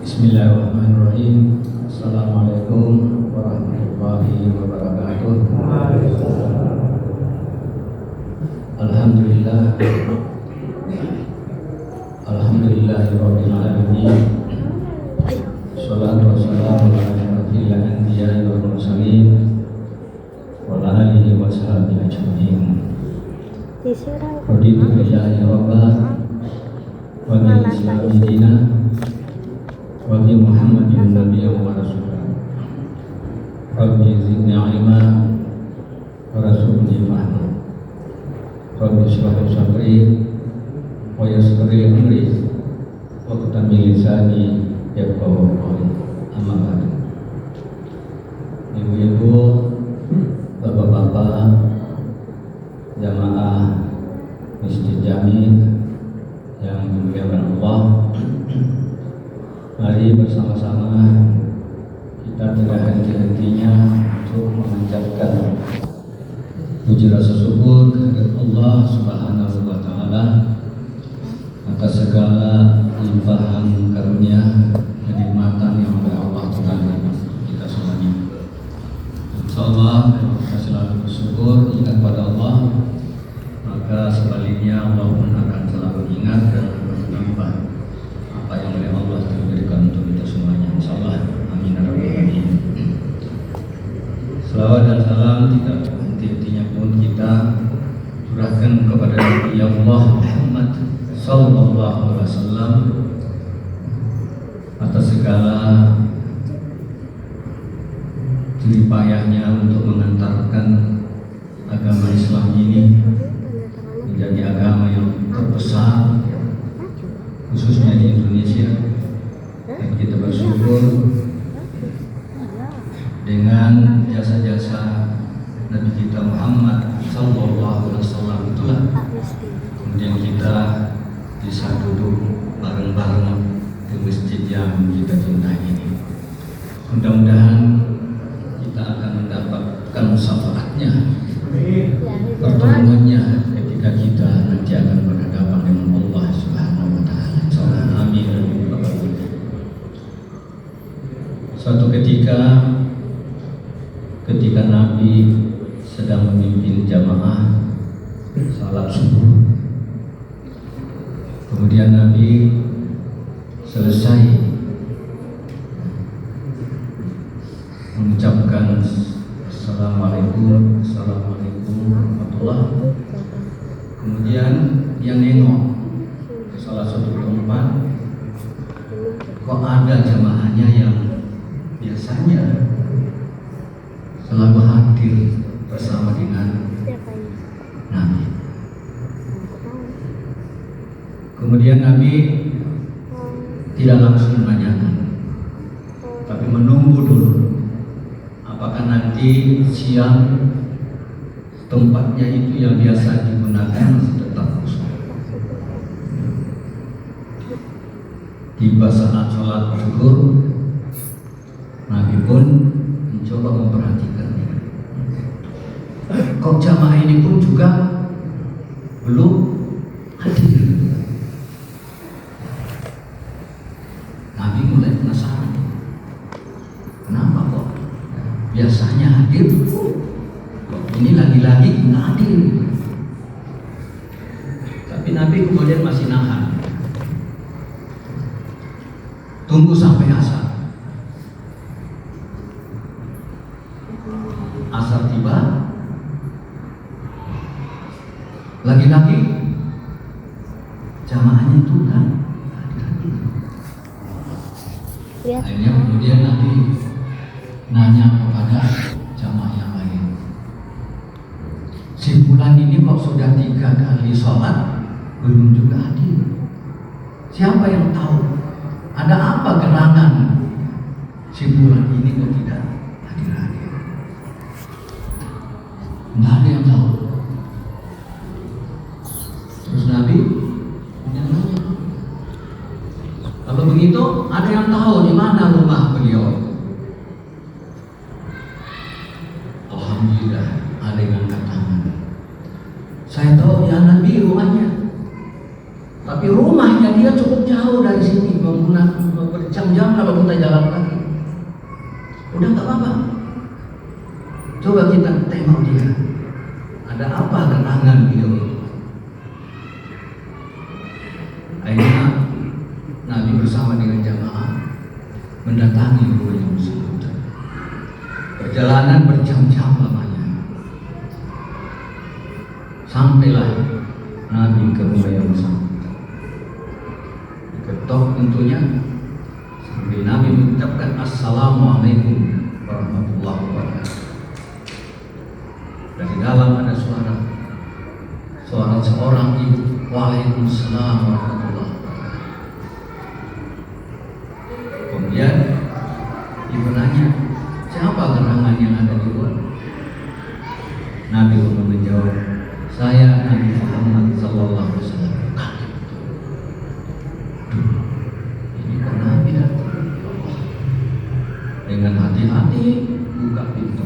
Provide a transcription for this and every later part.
Bismillahirrahmanirrahim. Assalamualaikum warahmatullahi wabarakatuh. Alhamdulillah. Alhamdulillahirabbil alamin. Shalatu wassalamu ala asyrofil anbiya'i wal mursalin wa ala alihi wa sahbihi ajmain. Raditu billahi rabban wa bil islami dinan wa bi Muhammadin nabiyyan wa rasulan. Rabbi zidni ilma wa rasulni fahma. Rabbi shrah li sadri wa yassir li amri wa quttam lisani yafqahu qawli. Amma ba'du. Ibu-ibu, bapak-bapak, jamaah Masjid Jami yang dimuliakan Allah, mari bersama-sama kita tidak henti-hentinya untuk memanjatkan puji rasa syukur kehadirat Allah Subhanahu wa taala atas segala limpahan karunia kenikmatan yang oleh Allah berikan kita semuanya. Insyaallah kita selalu bersyukur ingat pada Allah, maka sebaliknya Allah pun akan selalu ingat dan menambah apa yang oleh Allah diberikan untuk kita semuanya. Insyaallah. Amin ya rabbal alamin. Selawat dan salam tidak henti-hentinya pun kita curahkan kepada Nabi Allah Muhammad sallallahu alaihi wasallam atas segala jerih payahnya untuk mengantarkan agama Islam ini menjadi agama yang terbesar khususnya di Indonesia, dan kita bersyukur dengan jasa-jasa Nabi kita Muhammad sallallahu alaihi wasallam itulah kemudian kita bisa duduk bareng-bareng di masjid yang kita cintai ini. Mudah-mudahan kita akan mendapatkan syafaatnya, pertolongannya ketika kita nanti akan berhadapan dengan Allah Subhanahu wa taala. Amin. Suatu ketika Nabi sedang memimpin jamaah salat subuh, kemudian Nabi selesai mengucapkan Assalamualaikum warahmatullahi. Kemudian dia nengok ke salah satu tempat, kok ada jamaahnya yang biasanya selalu hadir bersama dengan Nabi. Kemudian Nabi tidak langsung menanyakan, tapi menunggu dulu apakah nanti siang tempatnya itu yang biasa digunakan masih tetap kosong. Tiba saat sholat zuhur, Nabi pun mencoba memperhatikannya. Kok jamaah ini pun juga belum hadir. Nabi mulai penasaran, kenapa kok biasanya hadir, kok ini lagi-lagi nggak hadir. Tapi Nabi kemudian masih nahan, tunggu sampai asar. Asar tiba, lagi-lagi jamaahnya itu kan hadir. Akhirnya kemudian Nabi nanya kepada jamaah yang lain, si fulan ini kok sudah 3 kali sholat belum juga hadir. Siapa yang tahu ada apa gerangan si fulan ini kok tidak hadir-hadir? Nggak ada yang tahu. Terus Nabi nanya, kalau begitu ada yang tahu di mana rumah beliau? Alhamdulillah ada yang angkat tangan. Saya tahu ya Nabi rumahnya. Tapi rumahnya dia cukup jauh dari sini, menggunakan berjam-jam kalau kita jalan kaki. Udah nggak apa-apa. Coba kita tengok dia. Ada apa gerangan beliau ini? Akhirnya Nabi bersama dengan jamaah mendatangi rumah yang tersebut. Perjalanan berjam-jam lamanya. Sampailah Nabi ke rumah yang tersebut. Ketok tentunya sambil Nabi mengucapkan Assalamualaikum warahmatullahi wabarakatuh. Dari dalam ada suara seorang ibu, Waalaikumsalam warahmatullahi wabarakatuh. Kemudian ibu nanya, siapa gerangan yang ada di luar? Nabi pun menjawab, saya Nabi Muhammad sallallahu alaihi wasallam. Ini kok Nabi datang? Ya Allah. Dengan hati-hati buka pintu.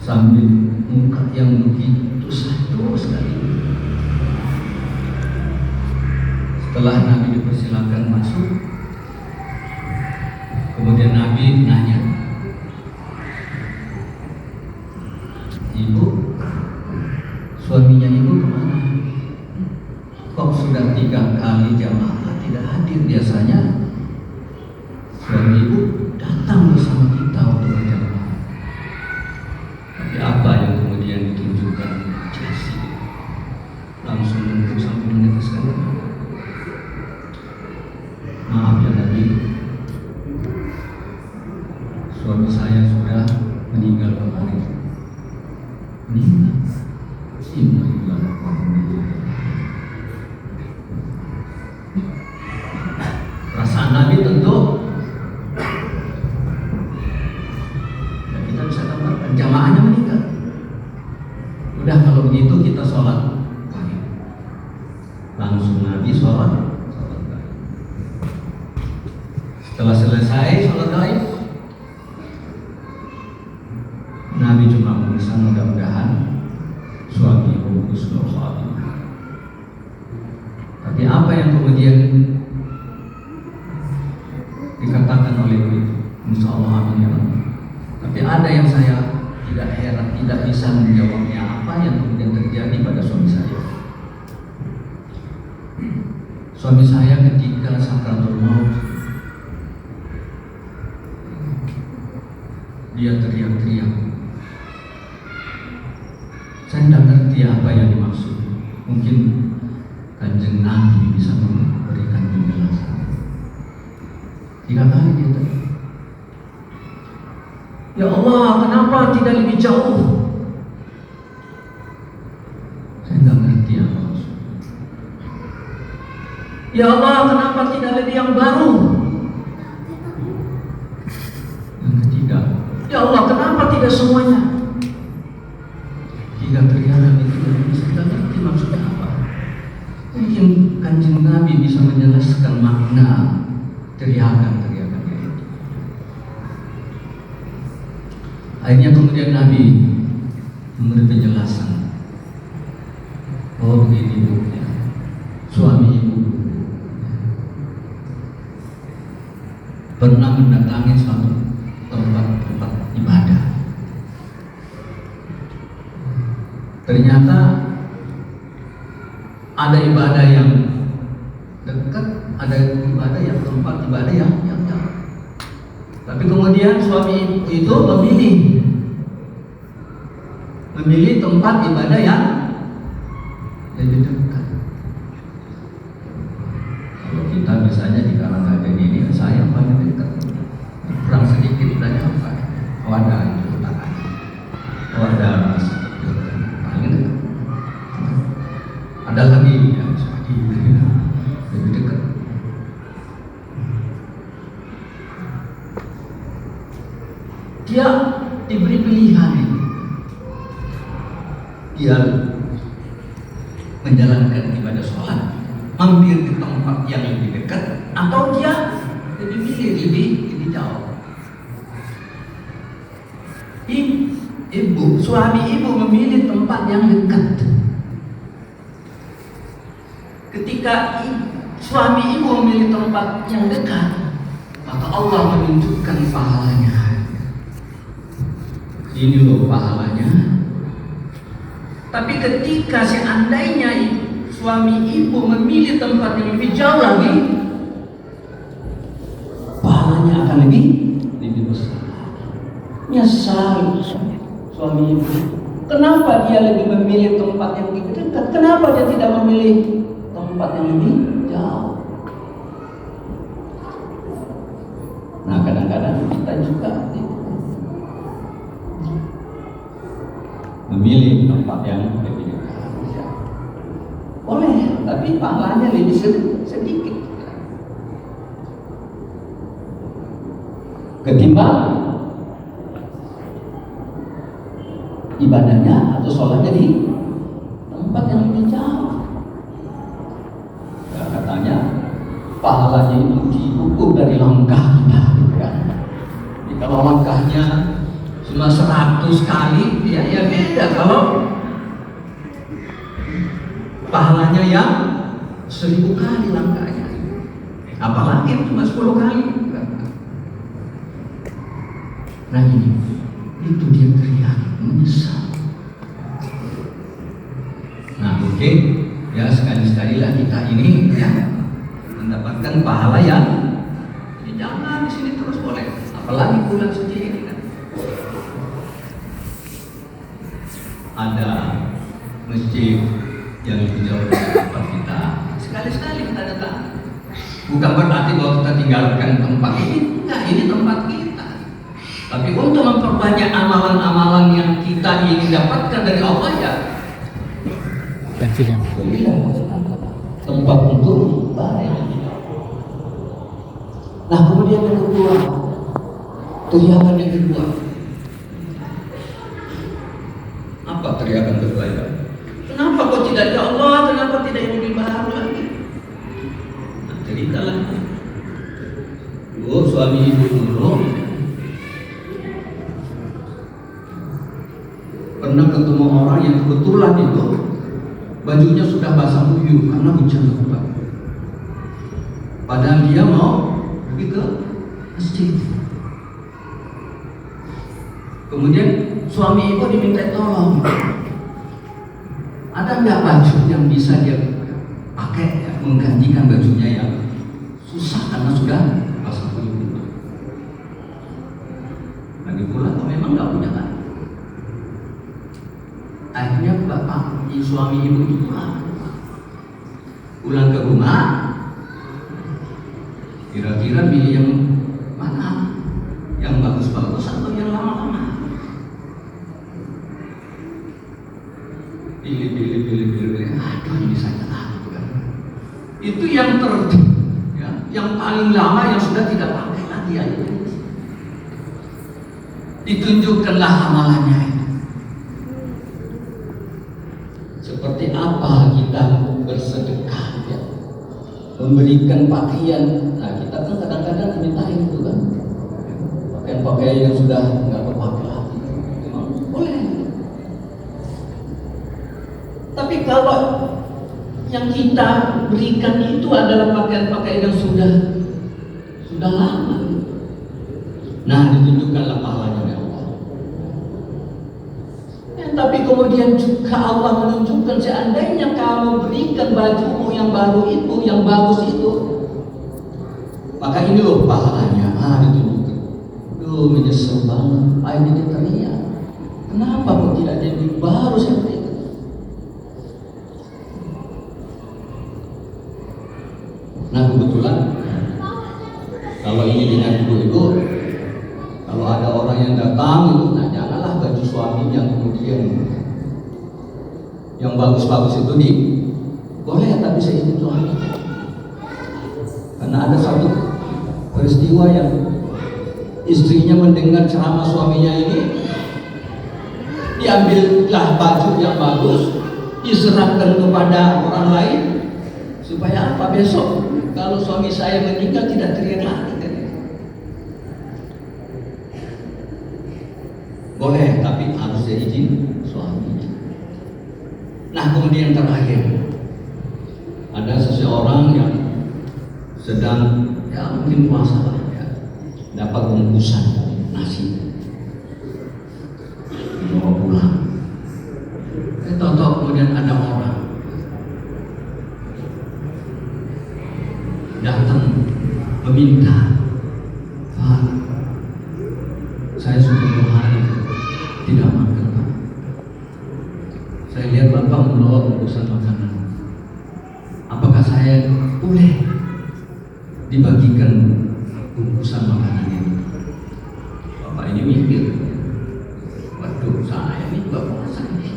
Sambil muka yang begitu satu sekali. Setelah Nabi dipersilakan masuk, kemudian Nabi nanya, ibu, suaminya ibu kemana? Kok sudah 3 kali jamaah tidak hadir? Biasanya suami ibu datang bersama kita untuk berjamaah. Tapi apa yang kemudian ditunjukkan Jasi? Langsung untuk sambil meneteskan air. Maaf ya Nabi, suami saya sudah meninggal kemarin. Meninggal? Perasaan Nabi tentu ya kita bisa tambahkan jamaahnya meninggal. Udah kalau begitu kita sholat. Langsung Nabi sholat. Setelah selesai sholat gaib, Nabi cuma memesan mudah-mudahan suami ibu husnul khatimah. Tapi apa yang kemudian dikatakan oleh ibu, insya Allah amin ya Allah. Tapi ada yang saya tidak heran, tidak bisa menjawabnya, apa yang kemudian terjadi pada suami saya. Suami saya ketika sakratul maut, dia teriak-teriak. Saya tidak ngerti apa yang dimaksud. Mungkin Kanjeng Nabi bisa memberikan penjelasan. 3 kali dia teriak, ya Allah, kenapa tidak lebih jauh? Saya tidak ngerti apa maksud. Ya Allah, kenapa tidak lebih yang baru? Yang ketiga, ya Allah, kenapa tidak semuanya? 3 teriakan itu bisa kita ngerti maksudnya apa. Mungkin Kanjeng Nabi bisa menjelaskan makna teriakan-teriakan itu. Akhirnya kemudian Nabi memberi penjelasan. Oh begini bu, ya. Suami ibu pernah mendatangi suatu tempat ibadah. Ternyata ada ibadah yang dekat, ada ibadah yang tempat ibadah yang jauh. Tapi kemudian suami itu memilih tempat ibadah yang lebih dekat. Kalau kita misalnya di Karanggaden ini, saya paling dekat, kurang sedikit udah nyampe. Wadah itu tangannya, wadah paling dekat. Ada lagi yang lebih dekat. Dia diberi pilihan. Dia menjalankan ibadah sholat, mampir di tempat yang lebih dekat, atau dia lebih jauh. Suami ibu memilih tempat yang dekat. Ketika ketika suami ibu memilih tempat yang dekat, maka Allah menunjukkan pahalanya. Ini loh pahalanya. Tapi ketika seandainya suami ibu memilih tempat yang lebih jauh lagi, pahalanya akan lebih besar. Nyesal suami ibu. Kenapa dia lebih memilih tempat yang lebih dekat? Kenapa dia tidak memilih tempat yang lebih jauh? Nah, kadang-kadang kita juga memilih tempat yang lebih dekat. Boleh, tapi pahalanya lebih sedikit ketimbang ibadahnya atau sholatnya di tempat yang lebih jauh. Ya, katanya pahalanya itu diukur dari langkah kita, kan? Jadi kalau langkahnya cuma 100 kali, ya beda. Kalau pahalanya yang 1000 kali langkahnya, apalagi cuma 10 kali. Nah ini, itu dia teriak menyesal. Nah oke, ya sekali-sekalilah kita ini ya mendapatkan pahala yang jangan di sini terus boleh, apalagi pulang sendiri kan. Ada masjid yang lebih jauh dari tempat kita, sekali-sekali kita datang. Bukan berarti bahwa kita tinggalkan tempat ini, enggak, ini tempat kita. Tapi untuk memperbanyak amalan-amalan yang kita ingin dapatkan dari Allah, ya tempat untuk ibadah. Nah kemudian yang kedua, teriakan yang kedua. Apa teriakan kedua itu? Kenapa kok tidak ya Allah? Kenapa tidak yang lebih baru lagi? Nah ceritalah. Suami ibu dulu pernah ketemu orang yang kebetulan itu bajunya sudah basah kuyup karena hujan lebat. Padahal dia mau pergi ke masjid. Kemudian suami ibu diminta tolong, ada nggak baju yang bisa dia pakai ya, menggantikan bajunya yang susah karena sudah basah kuyup. Lagi pula kalau memang nggak punya kan. Akhirnya bapak suami ibu itu pulang ke rumah, kira-kira pilih yang mana, yang bagus-bagus atau yang lama-lama. Pilih. Aduh ini saja kan. Itu yang yang paling lama yang sudah tidak pakai lagi ya. Ditunjukkanlah amalannya. Seperti apa kita bersedekah ya, memberikan pakaian. Nah kita kan kadang-kadang dimintain itu kan, pakaian-pakaian yang sudah nggak terpakai lagi. Memang boleh. Tapi kalau yang kita berikan itu adalah pakaian-pakaian yang sudah lama, nah ditunjukkanlah pahalanya. Tapi kemudian juga Allah menunjukkan seandainya kamu berikan bajumu yang baru itu, yang bagus itu, maka ini loh pahalanya. Ditunjukkan. Menyesal banget. Akhirnya dia teriak, kenapa kok tidak jadi baru seperti itu? Nah kebetulan kalau ini dengan ibu-ibu, kalau ada orang yang datang itu, nah janganlah baju suami yang kemudian yang bagus-bagus itu boleh, tapi seizin suami. Karena ada satu peristiwa yang istrinya mendengar ceramah suaminya ini, diambillah baju yang bagus, diserahkan kepada orang lain, supaya apa? Besok kalau suami saya meninggal tidak teriak lagi. Boleh, tapi harus izin suaminya. Nah kemudian terakhir, ada seseorang seseorang yang sedang ya mungkin puasa lah ya, dapat bungkusan nasi dibawa pulang. Tahu-tahu kemudian ada orang datang meminta, Pak, saya sudah 2 hari tidak makan, Pak. Saya lihat Bapak membawa bungkusan makanan. Apakah saya boleh dibagikan bungkusan makanan itu? Bapak ini mikir, waduh, saya ini juga puasa nih.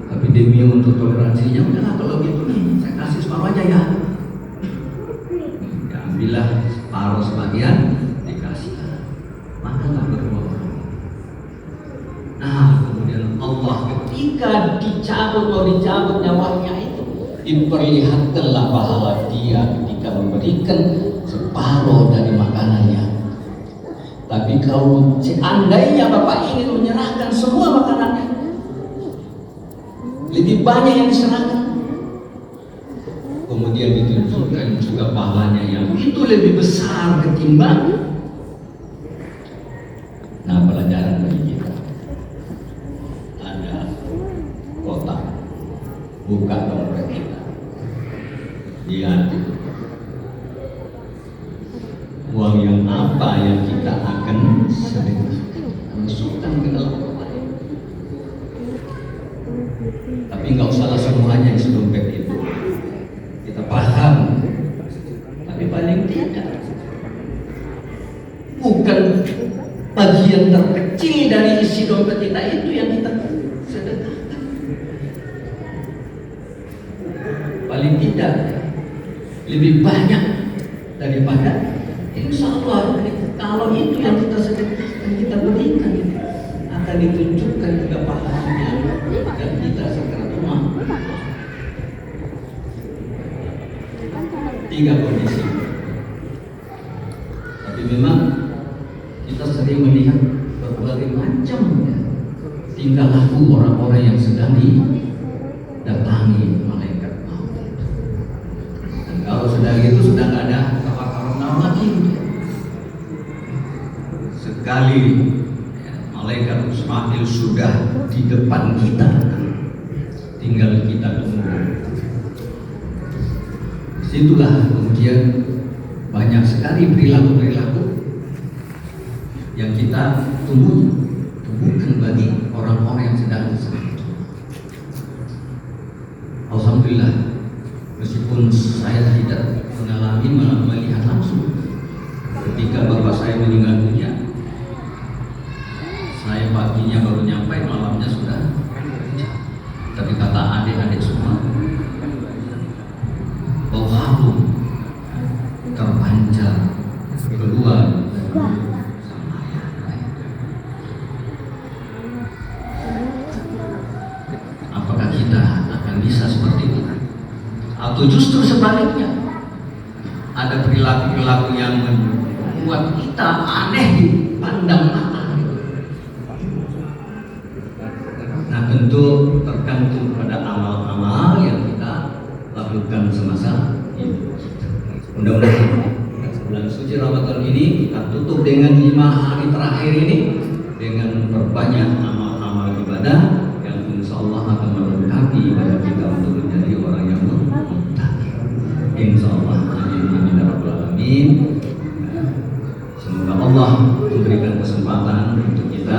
Tapi demi untuk toleransinya, udahlah kalau gitu nih, saya kasih separuh aja ya. Ya ambillah separuh sebagian, dikasih. Makanlah berdua orang. Nah, kemudian Allah ketika mau dicabut nyawanya itu, diperlihatkanlah pahala dia ketika memberikan separuh dari makanannya. Tapi kalau seandainya Bapak ingin menyerahkan semua makanannya, lebih banyak yang diserahkan, kemudian ditunjukkan juga pahalanya yang itu lebih besar ketimbang. Nah, pelajaran bagi kita, ada kotak, buka dompet kita, lihat uang yang apa yang kita akan sedekahkan, masukkan ke dalam kotak. Tapi nggak usahlah semuanya isi dompet itu, kita paham. Tapi paling tidak, bukan bagian terkecil dari isi dompet kita itu yang kita sedekahkan. Paling tidak lebih banyak daripada, insya Allah kalau itu yang kita sedekahkan, kita berikan, akan ditunjukkan juga pahalanya dan kita segera rumah. 3 kondisi. Tapi memang kita sering melihat berbagai macam tingkah laku orang-orang yang sedang didatangi malaikat maut. Dan kalau sedang itu sudah nggak ada kabar-kabar lagi. Sekali malaikat Ismail sudah di depan kita, tinggal kita tunggu. Disitulah kemudian banyak sekali perilaku-perilaku yang kita temukan bagi orang-orang yang sedang disebut. Alhamdulillah, meskipun saya tidak mengalami melihat langsung ketika bapak saya meninggal dunia, saya paginya baru nyampe, malamnya sudah. Tapi kata adik-adik semua, bau harum terpancar keluar. Apakah kita akan bisa seperti itu? Atau justru sebaliknya, ada perilaku-perilaku yang membuat kita aneh dipandang mata? Nah, tentu tergantung pada amal-amal yang kita lakukan semasa hidup. Mudah-mudahan bulan suci Ramadan ini kita tutup dengan 5 hari terakhir ini dengan perbanyak amal-amal ibadah yang insya Allah akan melengkapi ibadah kita untuk menjadi orang yang muttaqi. Insya Allah, amin ya rabbal alamin. Semoga Allah memberikan kesempatan untuk kita